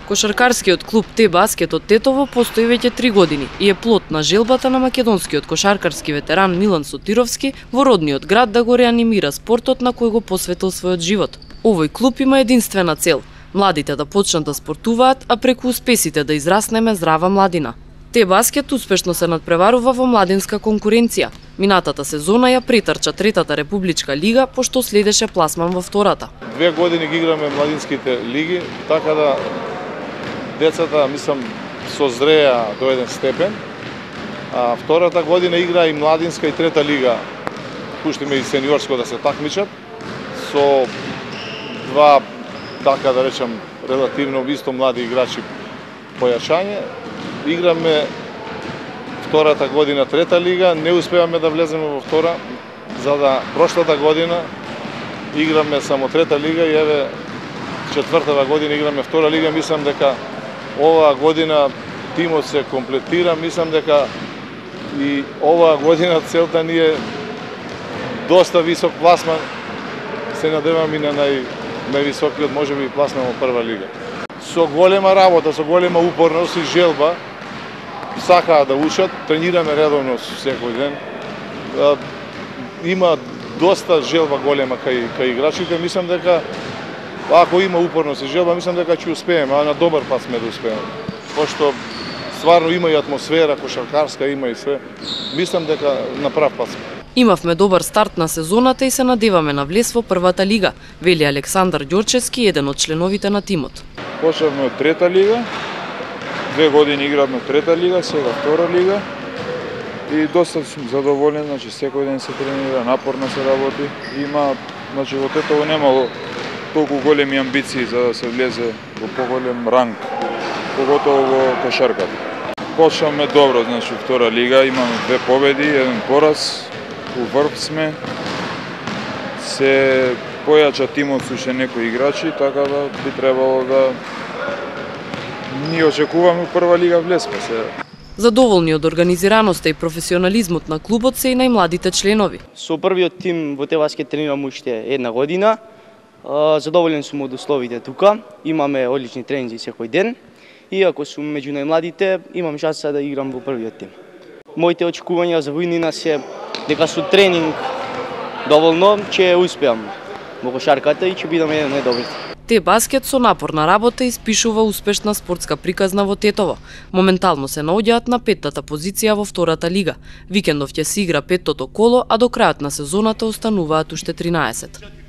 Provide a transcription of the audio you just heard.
Кошаркарскиот клуб Т-баскет од Тетово постои веќе 3 години и е плод на желбата на македонскиот кошаркарски ветеран Милан Сотировски во родниот град да го реанимира спортот на кој го посветил својот живот. Овој клуб има единствена цел – младите да почнат да спортуваат, а преку успесите да израснеме здрава младина. Т-баскет успешно се надпреварува во младинска конкуренција. Минатата сезона ја претрча третата републичка лига, пошто следеше пласман во втората. 2 години ги играме младинските лиги, така да децата, мислам, созреа до еден степен. А втората година игра и младинска и трета лига. Пуштиме и сениорско да се такмичат со два, така да речам, релативно исто млади играчи појачање. Играме втората година трета лига, не успеваме да влеземе во втора, за да прошлата година играме само трета лига и еве четвртата година играме втора лига. Мислам дека оваа година тимот се комплетира, мислам дека и оваа година целта ни е доста висок пласман, се надевам и на највисокиот можеби пласман во прва лига. Со голема работа, со голема упорност и желба, сакаат да учат, тренираме редовно секој ден. Има доста желба голема кај играчите, мислам дека ако има упорност и желба, мислам дека ќе успееме, а на добар пат сме да успееме. Пошто стварно има и атмосфера кошаркарска, има и све. Мислам дека на прав пат сме. Имавме добар старт на сезоната и се надеваме на влез во првата лига, вели Александар Ѓорчевски, еден од членовите на тимот. Почнавме од трета лига, 2 години игравме трета лига, сега втора лига и доста сум задоволен, значи секој ден се тренира, напорно се работи. Има, значи во Тетово немало толку големи амбиции за да се влезе во поголем ранг, поготово во кошарката. Почнавме добро, значи втора лига, имаме 2 победи, 1 пораз, уврв сме. Се појача тимот со уште некои играчи, така да би требало да ние очекуваме прва лига влезме се. Задоволни од организираноста и професионализмот на клубот се и најмладите членови. Со првиот тим во Т-баскет тренирам уште 1 година. Задоволен сум од условите тука. Имаме одлични тренинзи секој ден. Иако сум меѓу најмладите, имам шанса да играм во првиот тим. Моите очекувања за војнина се дека со тренинг доволно ќе успеам во кошарката и ќе бидам еден од најдобрите. Т-баскет со напорна работа испишува успешна спортска приказна во Тетово. Моментално се наоѓаат на 5-тата позиција во втората лига. Викендов ќе се игра 5-тото коло, а до крајот на сезоната остануваат уште 13.